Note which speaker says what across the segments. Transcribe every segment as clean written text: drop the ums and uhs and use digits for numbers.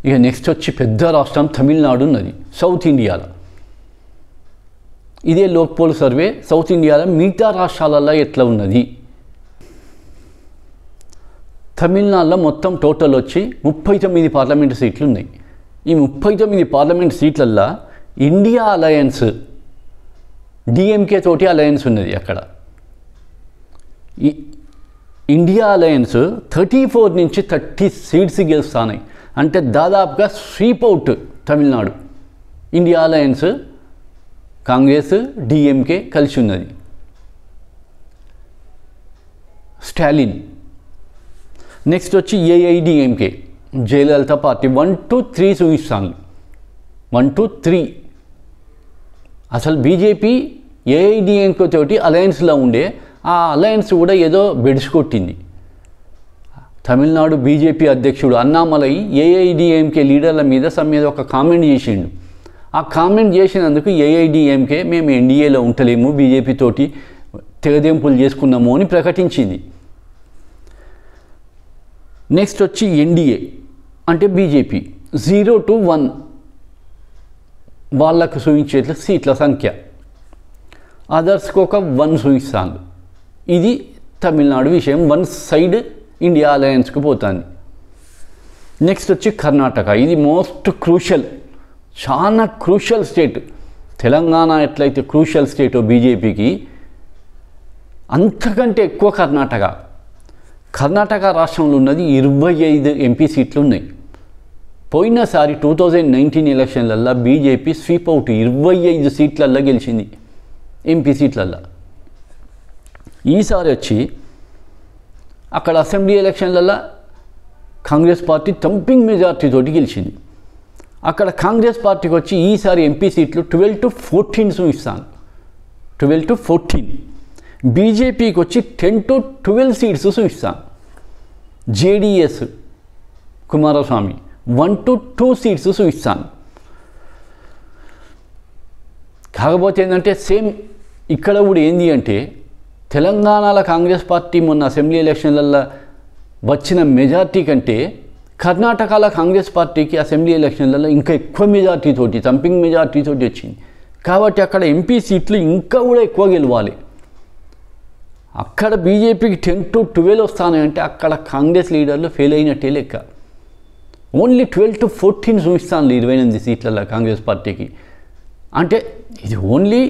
Speaker 1: ఇక నెక్స్ట్ వచ్చి పెద్ద రాష్ట్రం తమిళనాడు ఉన్నది సౌత్ ఇండియాలో. ఇదే లోక్పోల్ సర్వే సౌత్ ఇండియాలో మిగతా రాష్ట్రాలలో ఎట్లా ఉన్నది. తమిళనాడులో మొత్తం టోటల్ వచ్చి 39 పార్లమెంటు సీట్లు ఉన్నాయి. ఈ 39 పార్లమెంట్ సీట్లల్లో ఇండియా అలయన్స్ డిఎంకే తోటి అలయన్స్ ఉన్నది. అక్కడ ఇండియా అలయన్స్ 34 నుంచి 30 సీట్స్ గెలుస్తాయి. అంటే దాదాపుగా sweep out Tamil Nadu. India alliance Congress DMK కలిసి ఉన్నది. స్టాలిన్. నెక్స్ట్ వచ్చి ఏఐడిఎంకే జయలలిత పార్టీ 1 to 3 చూపిస్తాను. 1 to 3 అసలు బీజేపీ ఏఐడిఎంకే తోటి అలయన్స్లో ఉండే ఆ అలయన్స్ కూడా ఏదో బెడిసికొట్టింది. తమిళనాడు బీజేపీ అధ్యక్షుడు అన్నామలై ఏఐడిఎంకే లీడర్ల మీద ఒక కామెంట్ చేసిండు. ఆ కామెంట్ చేసినందుకు ఏఐడిఎంకే మేము ఎన్డీఏలో ఉంటలేము, బీజేపీ తోటి తెగదెంపులు చేసుకున్నాము అని ప్రకటించింది. నెక్స్ట్ వచ్చి ఎన్డీఏ అంటే బీజేపీ 0 to 1 వాళ్ళకు చూపించే సీట్ల సంఖ్య, అదర్స్కి ఒక 1 చూపిస్తాను. ఇది తమిళనాడు విషయం. 1 సైడ్ ఇండియా అలయన్స్కి పోతుంది. నెక్స్ట్ వచ్చి కర్ణాటక. ఇది మోస్ట్ క్రూషల్, చాలా క్రూషల్ స్టేట్. తెలంగాణ ఎట్లయితే క్రూషల్ స్టేటో బీజేపీకి, అంతకంటే ఎక్కువ కర్ణాటక రాష్ట్రంలో ఉన్నది 25 ఎంపీ సీట్లు ఉన్నాయి. పోయినసారి 2019 ఎలక్షన్లల్లో బీజేపీ స్వీప్ అవుట్ 25 సీట్లల్లో గెలిచింది, ఎంపీ సీట్లల్లో. ఈసారి వచ్చి అక్కడ అసెంబ్లీ ఎలక్షన్లలో కాంగ్రెస్ పార్టీ థంపింగ్ మెజార్టీ తోటి గెలిచింది. అక్కడ కాంగ్రెస్ పార్టీకి వచ్చి ఈసారి ఎంపీ సీట్లు 12 to 14 చూపిస్తాను. 12 to 14. బీజేపీకి వచ్చి 10 to 12 సీట్స్ చూపిస్తాను. జేడీఎస్ కుమారస్వామి 1 to 2 సీట్స్ చూపిస్తాను. కాకపోతే ఏంటంటే సేమ్ ఇక్కడ కూడా ఏంది అంటే తెలంగాణలో కాంగ్రెస్ పార్టీ మొన్న అసెంబ్లీ ఎలక్షన్లలో వచ్చిన మెజార్టీ కంటే కర్ణాటకలో కాంగ్రెస్ పార్టీకి అసెంబ్లీ ఎలక్షన్లలో ఇంకా ఎక్కువ మెజార్టీతోటి, థంపింగ్ మెజార్టీతోటి వచ్చింది. కాబట్టి అక్కడ ఎంపీ సీట్లు ఇంకా కూడా ఎక్కువ గెలవాలి. అక్కడ బీజేపీకి 10 to 12 వస్తానంటే అక్కడ కాంగ్రెస్ లీడర్లు ఫెయిల్ అయినట్టే లెక్క. ఓన్లీ 12 to 14 చూపిస్తాను 28 సీట్లలో కాంగ్రెస్ పార్టీకి. అంటే ఇది ఓన్లీ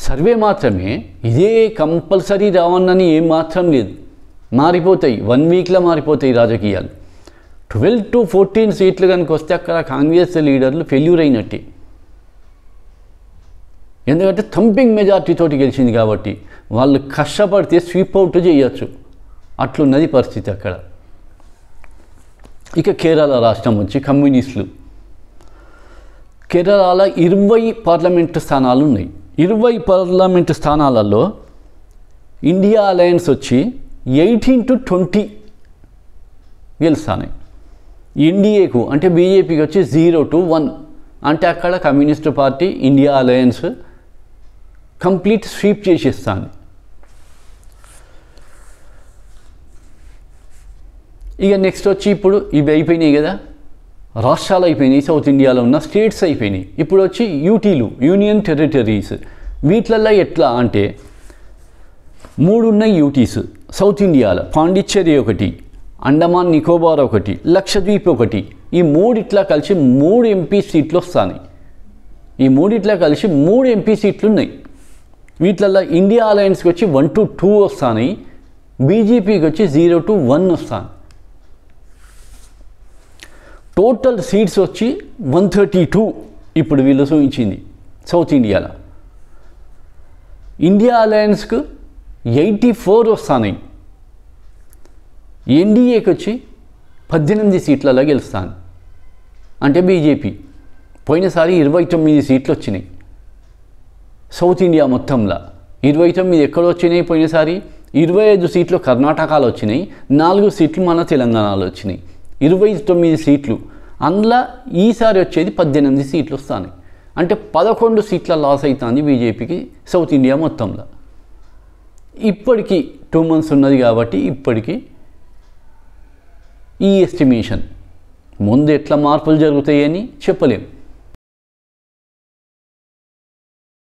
Speaker 1: సర్వే మాత్రమే, ఇదే కంపల్సరీ రావన్నని ఏం మాత్రం లేదు. మారిపోతాయి, 1 వీక్లో మారిపోతాయి రాజకీయాలు. 12 to 14 సీట్లు కనుక వస్తే అక్కడ కాంగ్రెస్ లీడర్లు ఫెయిల్యూర్ అయినట్టే. ఎందుకంటే థంపింగ్ మెజార్టీతోటి గెలిచింది కాబట్టి వాళ్ళు కష్టపడితే స్వీప్ అవుట్ చేయొచ్చు, అట్లున్నది పరిస్థితి అక్కడ. ఇక కేరళ రాష్ట్రం వచ్చి కమ్యూనిస్టులు. కేరళలో 20 పార్లమెంటు స్థానాలు ఉన్నాయి. 20 పార్లమెంటు స్థానాలలో ఇండియా అలయన్స్ వచ్చి 18 to 20 గెలుస్తాయి. ఎన్డీఏకు అంటే బీజేపీకి వచ్చి 0 to 1. అంటే అక్కడ communist party India alliance complete sweep చేసేస్తాను. ఇక నెక్స్ట్ వచ్చి ఇప్పుడు ఇవి అయిపోయినాయి కదా, రాష్ట్రాలు అయిపోయినాయి, సౌత్ ఇండియాలో ఉన్న స్టేట్స్ అయిపోయినాయి. ఇప్పుడు వచ్చి యూటీలు, యూనియన్ టెరిటరీస్. వీటిల్లో ఎట్లా అంటే 3 ఉన్నాయి యూటీస్ సౌత్ ఇండియాలో. పాండిచ్చేరి ఒకటి, అండమాన్ నికోబార్ ఒకటి, లక్షద్వీప్ ఒకటి. ఈ మూడిట్లా కలిసి 3 ఎంపీ సీట్లు వస్తాయి. ఈ మూడిట్లా కలిసి 3 ఎంపీ సీట్లు ఉన్నాయి. వీటిల్లో ఇండియా అలయన్స్కి వచ్చి 1 to 2 వస్తాయి, బీజేపీకి వచ్చి 0 to 1 వస్తాయి. టోటల్ సీట్స్ వచ్చి 132 ఇప్పుడు వీళ్ళు చూపించింది సౌత్ ఇండియాలో. ఇండియా అలయన్స్కు 84 వస్తాయి, ఎన్డీఏకి వచ్చి 18 సీట్లలో గెలుస్తాను. అంటే బీజేపీ పోయినసారి 29 సీట్లు వచ్చినాయి సౌత్ ఇండియా మొత్తంలో. 29 ఎక్కడ వచ్చినాయి పోయినసారి? 25 సీట్లు కర్ణాటకలో వచ్చినాయి, 4 సీట్లు మన తెలంగాణలో వచ్చినాయి. 29 సీట్లు. అందులో ఈసారి వచ్చేది 18 సీట్లు వస్తాయి. అంటే 11 సీట్ల లాస్ అవుతుంది బీజేపీకి సౌత్ ఇండియా మొత్తంలో. ఇప్పటికీ 2 months ఉన్నది కాబట్టి ఇప్పటికీ ఈ ఎస్టిమేషన్ ముందు ఎట్లా మార్పులు జరుగుతాయని చెప్పలేం.